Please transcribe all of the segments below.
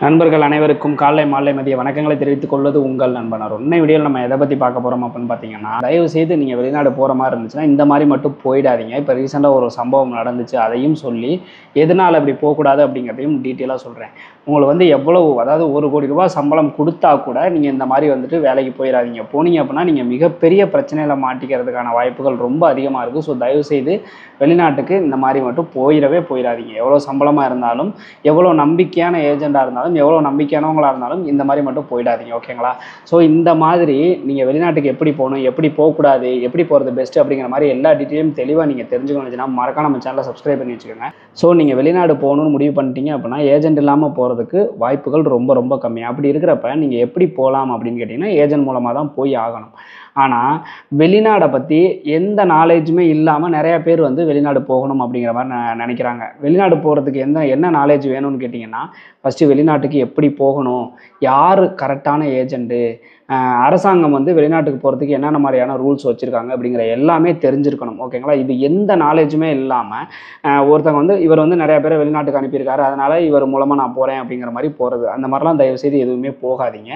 நண்பர்கள் அனைவருக்கும் காலை மாலை மதிய வணக்கங்களை தெரிவித்துக் கொள்வது உங்கள் நண்பன் அருண். இன்னும் வீடியோவில் நம்ம எதை பற்றி பார்க்க போகிறோம் அப்படின்னு பார்த்தீங்கன்னா, தயவு செய்து நீங்கள் வெளிநாடு போகிற மாதிரி இருந்துச்சுன்னா இந்த மாதிரி மட்டும் போயிடாதீங்க. இப்போ ரீசெண்டாக ஒரு சம்பவம் நடந்துச்சு, அதையும் சொல்லி எதனால் அப்படி போகக்கூடாது அப்படிங்கிறதையும் டீட்டெயிலாக சொல்கிறேன். உங்களுக்கு எவ்வளவு, அதாவது 1 கோடி ரூபாய் சம்பளம் கொடுத்தா கூட நீங்கள் இந்த மாதிரி வேலைக்கு போயிடாதீங்க. போனீங்க அப்படின்னா நீங்கள் மிகப்பெரிய பிரச்சனையில் மாட்டிக்கிறதுக்கான வாய்ப்புகள் ரொம்ப அதிகமாக இருக்குது. ஸோ தயவுசெய்து வெளிநாட்டுக்கு இந்த மாதிரி மட்டும் போயிடாதீங்க. எவ்வளோ சம்பளமாக இருந்தாலும், எவ்வளோ நம்பிக்கையான ஏஜெண்டாக இருந்தாலும், எவ்வளோ நம்பிக்கையானவங்களாக இருந்தாலும் இந்த மாதிரி மட்டும் போயிடாதீங்க. ஓகேங்களா? ஸோ இந்த மாதிரி நீங்கள் வெளிநாட்டுக்கு எப்படி போகணும், எப்படி போகக்கூடாது, எப்படி போகிறது பெஸ்ட்டு அப்படிங்கிற மாதிரி எல்லா டீட்டெயிலும் தெளிவாக நீங்கள் தெரிஞ்சுக்கணும்னா மறக்காம நம்ம சேனலை சப்ஸ்கிரைப் பண்ணி வச்சுக்கோங்க. ஸோ நீங்கள் வெளிநாடு போகணும்னு முடிவு பண்ணிட்டீங்க அப்படின்னா ஏஜென்ட் இல்லாமல் போகிறதுக்கு வாய்ப்புகள் ரொம்ப ரொம்ப கம்மி. அப்படி இருக்கிறப்ப நீங்கள் எப்படி போகலாம் அப்படின்னு கேட்டிங்கன்னா ஏஜென்ட் மூலமாக தான் போய் ஆகணும். ஆனால் வெளிநாடை பற்றி எந்த நாலேஜுமே இல்லாமல் நிறையா பேர் வெளிநாடு போகணும் அப்படிங்கிற மாதிரி நினைக்கிறாங்க. வெளிநாடு போகிறதுக்கு என்ன நாலேஜ் வேணும்னு கேட்டிங்கன்னா, ஃபஸ்ட்டு வெளிநாட்டுக்கு எப்படி போகணும், யார் கரெக்டான ஏஜெண்ட்டு, அரசாங்கம் வெளிநாட்டுக்கு போகிறதுக்கு என்னென்ன மாதிரியான ரூல்ஸ் வச்சுருக்காங்க அப்படிங்கிற எல்லாமே தெரிஞ்சிருக்கணும். ஓகேங்களா? இது எந்த நாலேஜுமே இல்லாமல் ஒருத்தவங்க இவர் நிறையா பேரை வெளிநாட்டுக்கு அனுப்பியிருக்காரு, அதனால் இவர் மூலமாக நான் போகிறேன் அப்படிங்கிற மாதிரி போகிறது, அந்த மாதிரிலாம் தயவுசெய்து எதுவுமே போகாதீங்க.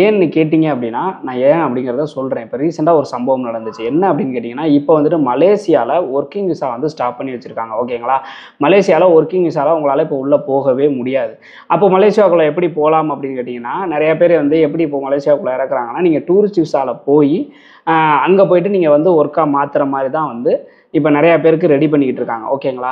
ஏன்னு கேட்டிங்க அப்படின்னா நான் ஏன் அப்படிங்கிறத சொல்கிறேன். இப்போ ரீசெண்டாக ஒரு சம்பவம் நடந்துச்சு. என்ன அப்படின்னு கேட்டிங்கன்னா, இப்போ மலேசியாவில் ஒர்க்கிங் விசா ஸ்டாப் பண்ணி வச்சுருக்காங்க. ஓகேங்களா? மலேசியாவில் ஒர்க்கிங் விசாவில் உங்களால் இப்போ உள்ளே போகவே முடியாது. அப்போ மலேசியாவுக்குள்ளே எப்படி போகலாம் அப்படின்னு கேட்டிங்கன்னா, நிறைய பேர் எப்படி இப்போ மலேசியாவுக்குள்ளே இறக்குறாங்கன்னா, நீங்கள் டூரிஸ்ட் விசாவில் போய் அங்கே போயிட்டு நீங்கள் ஒர்க்காக மாற்றுற மாதிரி தான் இப்போ நிறையா பேருக்கு ரெடி பண்ணிக்கிட்டு இருக்காங்க. ஓகேங்களா?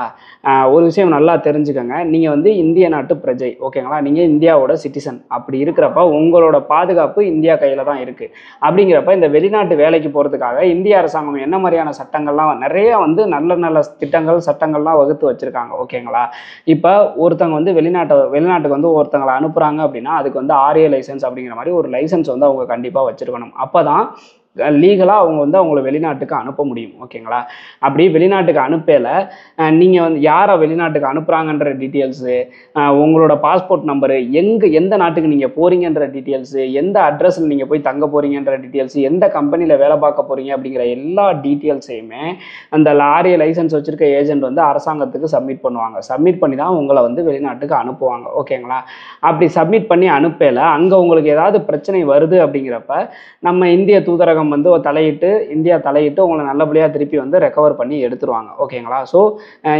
ஒரு விஷயம் நல்லா தெரிஞ்சுக்கோங்க. நீங்கள் இந்திய நாட்டு பிரஜை. ஓகேங்களா? நீங்கள் இந்தியாவோட சிட்டிசன். அப்படி இருக்கிறப்ப உங்களோட பாதுகாப்பு இந்தியா கையில் தான் இருக்குது. அப்படிங்கிறப்ப இந்த வெளிநாட்டு வேலைக்கு போகிறதுக்காக இந்திய அரசாங்கம் என்ன மாதிரியான சட்டங்கள்லாம் நிறைய நல்ல நல்ல திட்டங்கள் சட்டங்கள்லாம் வகுத்து வச்சுருக்காங்க. ஓகேங்களா? இப்போ ஒருத்தவங்க வெளிநாட்டுக்கு ஒருத்தங்களை அனுப்புகிறாங்க அப்படின்னா அதுக்கு RA லைசன்ஸ் அப்படிங்கிற மாதிரி ஒரு லைசன்ஸ் அவங்க கண்டிப்பாக வச்சுருக்கணும். அப்போ தான் லீகலாக அவங்க அவங்கள வெளிநாட்டுக்கு அனுப்ப முடியும். ஓகேங்களா? அப்படி வெளிநாட்டுக்கு அனுப்பல நீங்கள் யாரை வெளிநாட்டுக்கு அனுப்புகிறாங்கன்ற டீட்டெயில்ஸு, உங்களோட பாஸ்போர்ட் நம்பரு, எந்த நாட்டுக்கு நீங்கள் போகிறீங்கன்ற டீட்டெயில்ஸு, எந்த அட்ரஸில் நீங்கள் போய் தங்க போகிறீங்கன்ற டீட்டெயில்ஸு, எந்த கம்பெனியில் வேலை பார்க்க போகிறீங்க அப்படிங்கிற எல்லா டீட்டெயில்ஸையுமே அந்த RA லைசன்ஸ் வச்சுருக்க ஏஜென்ட் அரசாங்கத்துக்கு சப்மிட் பண்ணுவாங்க. சப்மிட் பண்ணி தான் உங்களை வெளிநாட்டுக்கு அனுப்புவாங்க. ஓகேங்களா? அப்படி சப்மிட் பண்ணி அனுப்பல அங்கே உங்களுக்கு ஏதாவது பிரச்சனை வருது அப்படிங்கிறப்ப நம்ம இந்திய தூதரகம் இந்தியா தலையிட்டு உங்களை நல்லபடியாக திருப்பி ரெக்கவர் பண்ணி எடுத்துருவாங்க. ஓகேங்களா? ஸோ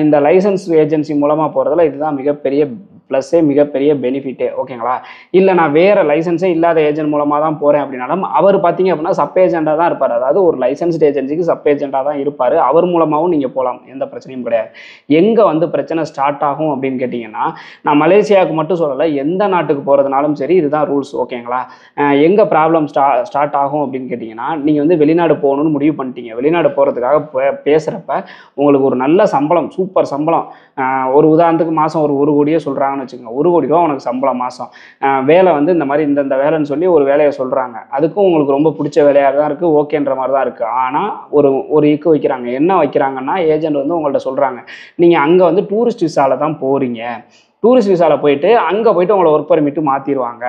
இந்த லைசன்ஸ் ஏஜென்சி மூலமாக போகிறதுல இதுதான் மிகப்பெரிய ப்ளஸ்ஸே, மிகப்பெரிய பெனிஃபிட்டே. ஓகேங்களா? இல்லை நான் வேறு லைசன்ஸே இல்லாத ஏஜென்ட் மூலமாக தான் போகிறேன் அப்படின்னாலும் அவர் பார்த்தீங்க அப்படின்னா சப் ஏஜெண்டாக தான் இருப்பார். அதாவது ஒரு லைசன்ஸ்டு ஏஜென்சிக்கு சப் ஏஜெண்டாக தான் இருப்பார். அவர் மூலமாகவும் நீங்கள் போகலாம், எந்த பிரச்சனையும் கிடையாது. எங்கே பிரச்சனை ஸ்டார்ட் ஆகும் அப்படின்னு கேட்டிங்கன்னா, நான் மலேசியாவுக்கு மட்டும் சொல்லலை, எந்த நாட்டுக்கு போகிறதுனாலும் சரி இதுதான் ரூல்ஸ். ஓகேங்களா? எங்கே ப்ராப்ளம் ஸ்டார்ட் ஆகும் அப்படின்னு கேட்டிங்கன்னா, நீங்கள் வெளிநாடு போகணும்னு முடிவு பண்ணிட்டீங்க. வெளிநாடு போகிறதுக்காக பேசுகிறப்ப உங்களுக்கு ஒரு நல்ல சம்பளம், சூப்பர் சம்பளம், ஒரு உதாரணத்துக்கு மாதம் ஒரு கோடியே சொல்கிறாங்கன்னு வச்சுக்கோங்க. 1 கோடி ரூபா உனக்கு சம்பளம் மாதம், வேலை இந்த மாதிரி இந்த வேலைன்னு சொல்லி ஒரு வேலையை சொல்கிறாங்க. அதுக்கும் உங்களுக்கு ரொம்ப பிடிச்ச வேலையாக தான் இருக்குது, ஓகேன்ற மாதிரி தான் இருக்குது. ஆனால் ஒரு இக்கு வைக்கிறாங்க. என்ன வைக்கிறாங்கன்னா, ஏஜென்ட் உங்கள்கிட்ட சொல்கிறாங்க, நீங்கள் அங்கே டூரிஸ்ட் விசாவில் தான் போகிறீங்க. டூரிஸ்ட் விசாவில் போயிட்டு அங்கே போயிட்டு உங்களை ஒர்க் பர்மிட்டு மாற்றிடுவாங்க.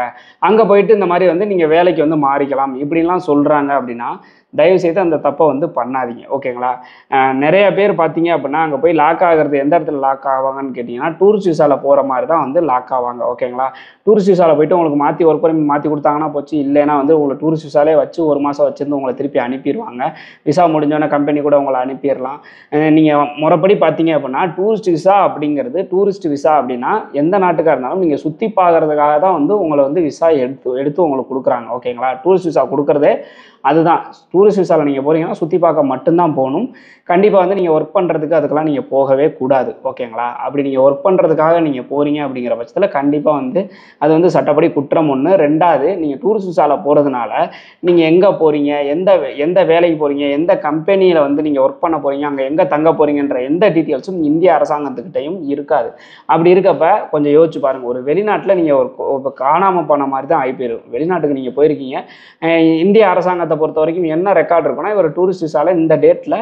அங்கே போயிட்டு இந்த மாதிரி நீங்கள் வேலைக்கு மாறிக்கலாம் இப்படின்லாம் சொல்கிறாங்க. அப்படின்னா தயவுசெய்து அந்த தப்பை பண்ணாதீங்க. ஓகேங்களா? நிறைய பேர் பார்த்தீங்க அப்படின்னா அங்கே போய் லாக் ஆகிறது எந்த இடத்துல லாக் ஆவாங்கன்னு கேட்டிங்கன்னா, டூரிஸ்ட் விசாவில் போகிற மாதிரி தான் லாக் ஆவாங்க. ஓகேங்களா? டூரிஸ்ட் விசாவில் போயிட்டு உங்களுக்கு ஒர்க் பர்மிட் மாற்றி கொடுத்தாங்கன்னா போச்சு, இல்லைன்னா உங்களை டூரிஸ்ட் விசாலே வச்சு 1 மாதம் வச்சுருந்து உங்களை திருப்பி அனுப்பிடுவாங்க. விசா முடிஞ்சோடனே கம்பெனி கூட உங்களை அனுப்பிடலாம். நீங்கள் முறைப்படி பார்த்தீங்க அப்படின்னா டூரிஸ்ட் விசா அப்படிங்கிறது, டூரிஸ்ட் விசா அப்படின்னா எந்த நாட்டுக்காக இருந்தாலும் நீங்கள் சுற்றி பார்க்கறதுக்காக தான் உங்களை விசா எடுத்து உங்களுக்கு கொடுக்குறாங்க. ஓகேங்களா? டூரிஸ்ட் விசா கொடுக்குறதே அதுதான். டூரிஸ்ட் விசாவில் நீங்கள் போகிறீங்கன்னா சுற்றி பார்க்க மட்டும்தான் போகணும். கண்டிப்பாக நீங்கள் ஒர்க் பண்ணுறதுக்கு அதுக்கெல்லாம் நீங்கள் போகவே கூடாது. ஓகேங்களா? அப்படி நீங்கள் ஒர்க் பண்ணுறதுக்காக நீங்கள் போகிறீங்க அப்படிங்கிற பட்சத்தில் கண்டிப்பாக அது சட்டப்படி குற்றம். 1. 2வது, நீங்கள் டூரிஸ்ட் விசாவில் போகிறதுனால நீங்கள் எங்கே போகிறீங்க, எந்த வேலைக்கு போகிறீங்க, எந்த கம்பெனியில் நீங்கள் ஒர்க் பண்ண போகிறீங்க, அங்கே எங்கே தங்க போகிறீங்கன்ற எந்த டீட்டெயில்ஸும் இந்திய அரசாங்கத்துக்கிட்டையும் இருக்காது. அப்படி இருக்கப்ப கொஞ்சம் யோசிச்சு பாருங்கள். ஒரு வெளிநாட்டில் நீங்கள் ஒரு காணாமல் போன மாதிரி தான் ஆகி போயிடும். வெளிநாட்டுக்கு நீங்கள் போயிருக்கீங்க, இந்திய அரசாங்கத்தை பொறுத்த வரைக்கும் என்ன ரெக்கார்டு இருக்குன்னா, இவர் டூரிஸ்ட் விசாவில் இந்த டேட்டில்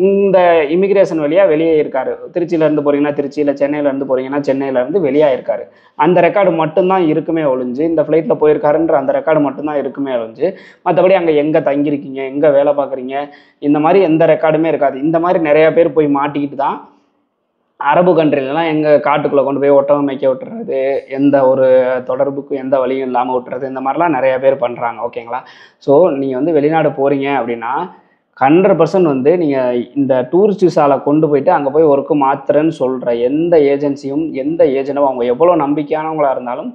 இந்த இமிகிரேஷன் வழியாக வெளியே இருக்காரு. திருச்சியிலேருந்து போகிறீங்கன்னா திருச்சி, இல்லை சென்னையிலேருந்து போகிறீங்கன்னா சென்னையிலேருந்து வெளியாக இருக்காரு. அந்த ரெக்கார்டு மட்டும்தான் இருக்குமே ஒழிஞ்சு, இந்த ஃப்ளைட்டில் போயிருக்காருன்ற அந்த ரெக்கார்டு மட்டும்தான் இருக்குமே ஒழிஞ்சு, மற்றபடி அங்கே எங்கே தங்கியிருக்கீங்க, எங்கே வேலை பார்க்குறீங்க, இந்த மாதிரி எந்த ரெக்கார்டுமே இருக்காது. இந்த மாதிரி நிறையா பேர் போய் மாட்டிக்கிட்டு தான் அரபு கண்ட்ரிலலாம் எங்கள் காட்டுக்குள்ளே கொண்டு போய் ஒட்டகம் மேய்க்க விட்டுறது, எந்த ஒரு தொடர்புக்கும் எந்த வழியும் இல்லாமல் விட்டுறது, இந்த மாதிரிலாம் நிறைய பேர் பண்ணுறாங்க. ஓகேங்களா? ஸோ நீங்கள் வந்து வெளிநாடு போகிறீங்க அப்படின்னா 100% வந்து நீங்கள் இந்த டூரிஸ்ட் விசால கொண்டு போயிட்டு அங்கே போய் ஒர்க்கு மாத்துறேன்னு சொல்கிற எந்த ஏஜென்சியும் எந்த ஏஜென்ட்டும் அவங்க எவ்வளோ நம்பிக்கையானவங்களா இருந்தாலும்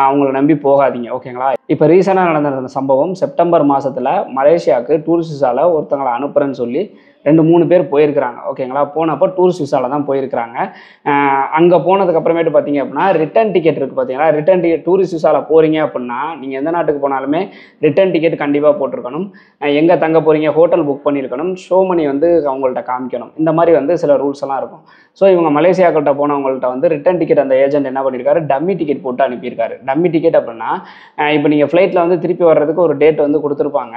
அவங்கள நம்பி போகாதீங்க. ஓகேங்களா? இப்போ ரீசெண்டாக நடந்த சம்பவம் செப்டம்பர் மாதத்தில் மலேசியாவுக்கு டூரிஸ்ட் விசால ஒருத்தங்களை அனுப்புகிறேன்னு சொல்லி 2-3 பேர் போயிருக்கிறாங்க. ஓகேங்களா? போனப்போ டூரிஸ்ட் விசால தான் போயிருக்கிறாங்க. அங்கே போனதுக்கு அப்புறமேட்டு பார்த்தீங்க அப்படின்னா ரிட்டர்ன் டிக்கெட் இருக்குது பார்த்தீங்களா? ரிட்டர்ன் டிக்கெட் டூரிஸ்ட் விசால போகிறீங்க அப்படின்னா நீங்கள் எந்த நாட்டுக்கு போனாலுமே ரிட்டர்ன் டிக்கெட் கண்டிப்பாக போட்டிருக்கணும். எங்கே தங்க போகிறீங்க, ஹோட்டல் புக் பண்ணியிருக்கணும், ஷோ மணி வந்து அவங்கள்ட்ட காமிக்கணும். இந்த மாதிரி வந்து சில ரூல்ஸ் எல்லாம் இருக்கும். ஸோ இவங்க மலேசியாக்கிட்ட போனவங்கள்ட்ட வந்து ரிட்டர்ன் டிக்கெட் அந்த ஏஜென்ட் என்ன பண்ணியிருக்காரு, டம்மி டிக்கெட் போட்டு அனுப்பியிருக்காரு. டம்மி டிக்கெட் அப்படின்னா இப்போ நீங்கள் ஃப்ளைட்டில் வந்து திருப்பி வர்றதுக்கு ஒரு டேட் வந்து கொடுத்துருப்பாங்க.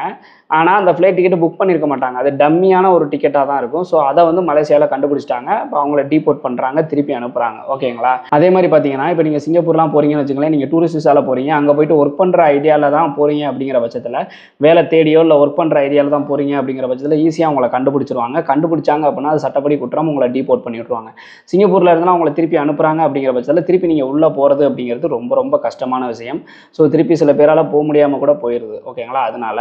ஆனால் அந்த ஃப்ளைட் டிக்கெட் புக் பண்ணியிருக்க மாட்டாங்க. அது டம்மியான ஒரு டிக்கெட்டாக தான் இருக்கும். ஸோ அதை வந்து மலேசியாவில் கண்டுபிடிச்சிட்டாங்க. இப்போ அவங்கள டீபோர்ட் பண்ணுறாங்க, திருப்பி அனுப்புகிறாங்க. ஓகேங்களா? அதே மாதிரி பார்த்தீங்கன்னா இப்போ நீங்கள் சிங்கப்பூர்லாம் போகிறீங்கன்னு வச்சுங்களேன், நீங்கள் டூரிஸ்ட் விசாவில் போகிறீங்க, அங்கே போயிட்டு ஒர்க் பண்ணுற ஐடியாவில் தான் போகிறீங்க அப்படிங்கிற பட்சத்தில், வேலை தேடியோ இல்லை ஒர்க் பண்ணுற ஐடியாவில் தான் போகிறீங்க அப்படிங்கிற பட்சத்தில் ஈஸியாக அவங்கள கண்டுபிடிச்சிருவாங்க. கண்டுபிடிச்சாங்க அப்படின்னா அது சட்டப்படி குற்றம், உங்களை டீபோர்ட் பண்ணி விட்ருவாங்க. சிங்கப்பூரில் இருந்தாலும் அவங்களை திருப்பி அனுப்புகிறாங்க அப்படிங்கிற பட்சத்தில் திருப்பி நீங்கள் உள்ளே போகிறது அப்படிங்கிறது ரொம்ப ரொம்ப கஷ்டமான விஷயம். ஸோ திருப்பி சில பேரால் போக முடியாமல் கூட போயிடுது. ஓகேங்களா? அதனால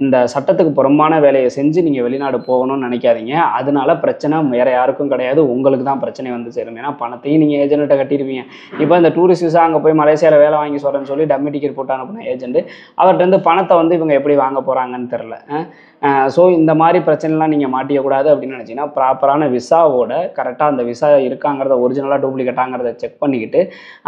இந்த சட்டத்துக்கு புறம்பான வேலையை செஞ்சு நீங்கள் வெளிநாடு போகணும்னு நினைக்காதீங்க. அதனால பிரச்சனை வேறு யாருக்கும் கிடையாது, உங்களுக்கு தான் பிரச்சனை வந்து சேரும். ஏன்னா பணத்தையும் நீங்கள் ஏஜென்ட்டை கட்டிடுவீங்க. இப்போ இந்த டூரிஸ்ட் விசா அங்கே போய் மலேசியாவில் வேலை வாங்கி சொல்கிறேன்னு சொல்லி டம்மி டிக்கெட் போட்டு அனுப்பின ஏஜென்ட் அவர்கிட்ட பணத்தை வந்து இவங்க எப்படி வாங்க போகிறாங்கன்னு தெரில. ஸோ இந்த மாதிரி பிரச்சனைலாம் நீங்கள் மாட்டிக்கக்கூடாது அப்படின்னு நினச்சிங்கன்னா ப்ராப்பரான விசாவோட கரெக்டாக அந்த விசா இருக்காங்கிறத ஒரிஜினலாக டூப்ளிகேட்டாங்கிறத செக் பண்ணிக்கிட்டு,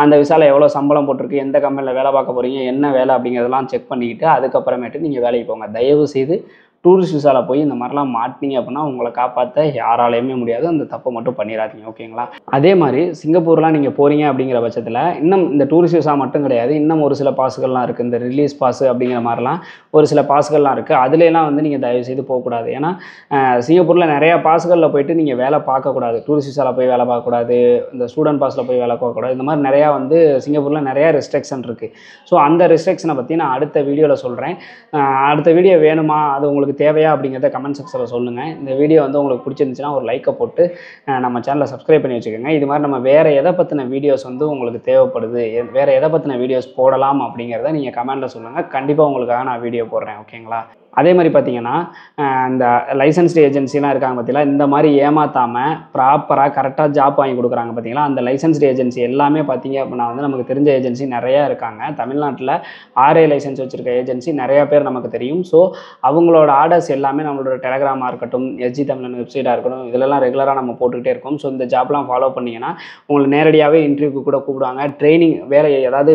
அந்த விசாவில் எவ்வளோ சம்பளம் போட்டிருக்கு, எந்த கம்பெனியில் வேலை பார்க்க போகிறீங்க, என்ன வேலை அப்படிங்கிறதெல்லாம் செக் பண்ணிக்கிட்டு அதுக்கப்புறமேட்டு நீங்கள் வேலைக்கு போங்க. தயவு செய்து டூரிஸ்ட் விசால போய் இந்த மாதிரிலாம் மாட்டினீங்க அப்படின்னா உங்களை காப்பாற்ற யாராலையுமே முடியாது. அந்த தப்பை மட்டும் பண்ணிடாதீங்க. ஓகேங்களா? அதே மாதிரி சிங்கப்பூர்லாம் நீங்கள் போகிறீங்க அப்படிங்கிற பட்சத்தில் இன்னும் இந்த டூரிஸ்ட் விசா மட்டும் கிடையாது, இன்னும் ஒரு சில பாஸுகள்லாம் இருக்குது. இந்த ரிலீஸ் பாஸு அப்படிங்கிற மாதிரிலாம் ஒரு சில பாஸுகள்லாம் இருக்குது. அதுலலாம் வந்து நீங்கள் தயவு செய்து போகக்கூடாது. ஏன்னா சிங்கப்பூரில் நிறையா பாஸுகளில் போயிட்டு நீங்கள் வேலை பார்க்கக்கூடாது. டூரிஸ்ட் விசாவில் போய் வேலை பார்க்கக்கூடாது, இந்த ஸ்டூடெண்ட் பாஸில் போய் வேலை பார்க்கக்கூடாது. இந்த மாதிரி நிறையா வந்து சிங்கப்பூரில் நிறையா ரெஸ்ட்ரிக்ஷன் இருக்குது. ஸோ அந்த ரெஸ்ட்ரிக்ஷனை பற்றி நான் அடுத்த வீடியோவில் சொல்கிறேன். அடுத்த வீடியோ வேணுமா, அது உங்களுக்கு தேவையா அப்படிங்கிறத கமெண்ட் செக்ஷனில் சொல்லுங்கள். இந்த வீடியோ வந்து உங்களுக்கு பிடிச்சிருந்துச்சுன்னா ஒரு லைக்கை போட்டு நம்ம சேனலை சப்ஸ்கிரைப் பண்ணி வச்சுக்கோங்க. இது மாதிரி நம்ம வேறு எதை பற்றின வீடியோஸ் வந்து உங்களுக்கு தேவைப்படுது, வேறு எதை பற்றின வீடியோஸ் போடலாம் அப்படிங்கிறத நீங்கள் கமெண்ட்டில் சொல்லுங்கள். கண்டிப்பாக உங்களுக்காக நான் வீடியோ போடுறேன். ஓகேங்களா? அதே மாதிரி பார்த்தீங்கன்னா இந்த லைசன்ஸ்டு ஏஜென்சிலாம் இருக்காங்க பார்த்தீங்களா, இந்த மாதிரி ஏமாற்றாமல் ப்ராப்பராக கரெக்டாக ஜாப் வாங்கி கொடுக்குறாங்க பார்த்தீங்களா, அந்த லைசன்ஸ்டு ஏஜென்சி எல்லாமே பார்த்தீங்க அப்படின்னா வந்து நமக்கு தெரிஞ்ச ஏஜென்சி நிறையா இருக்காங்க. தமிழ்நாட்டில் RA லைசன்ஸ் வச்சுருக்க ஏஜென்சி நிறையா பேர் நமக்கு தெரியும். ஸோ அவங்களோட ஆர்டர்ஸ் எல்லாமே நம்மளோட டெலகிராமாக இருக்கட்டும், SG தமிழன் வெப்சைட்டாக இருக்கட்டும், இதிலெல்லாம் ரெகுலராக நம்ம போட்டுக்கிட்டே இருக்கோம். ஸோ இந்த ஜாப்லாம் ஃபாலோ பண்ணிங்கன்னா உங்களுக்கு நேரடியாகவே இன்டர்வியூக்கு கூட கூப்பிடுவாங்க. ட்ரைனிங்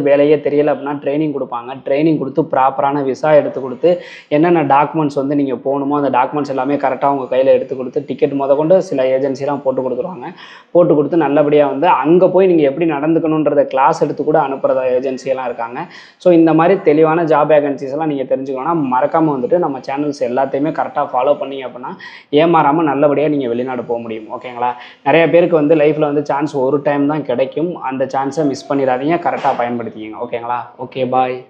வேலையே தெரியலை அப்படின்னா ட்ரைனிங் கொடுப்பாங்க. ட்ரைனிங் கொடுத்து ப்ராப்பரான விசா எடுத்து கொடுத்து என்னென்ன டாக்குமெண்ட்ஸ் வந்து நீங்கள் போகணுமோ அந்த டாக்குமெண்ட்ஸ் எல்லாமே கரெக்டாக உங்கள் கையில் எடுத்து கொடுத்து டிக்கெட் கொண்டு சில ஏஜென்சிலாம் போட்டு கொடுத்துருவாங்க. போட்டு கொடுத்து நல்லபடியாக வந்து அங்கே போய் நீங்கள் எப்படி நடந்துக்கணுன்றத கிளாஸ் எடுத்து கூட அனுப்புகிறத ஏஜென்சியெல்லாம் இருக்காங்க. ஸோ இந்த மாதிரி தெளிவான ஜாப் வேகன்சிஸ் எல்லாம் நீங்கள் தெரிஞ்சுக்கணும்னா மறக்காமல் வந்துட்டு நம்ம சேனல்ஸ் எல்லாத்தையுமே கரெக்டாக ஃபாலோ பண்ணிங்க அப்படின்னா ஏமாறாமல் நல்லபடியாக நீங்கள் வெளிநாடு போக முடியும். ஓகேங்களா? நிறைய பேருக்கு வந்து லைஃப்பில் வந்து சான்ஸ் ஒரு டைம் தான் கிடைக்கும். அந்த சான்ஸை மிஸ் பண்ணிடாதீங்க, கரெக்டாக பயன்படுத்திக்கங்க. ஓகேங்களா? ஓகே, பாய்.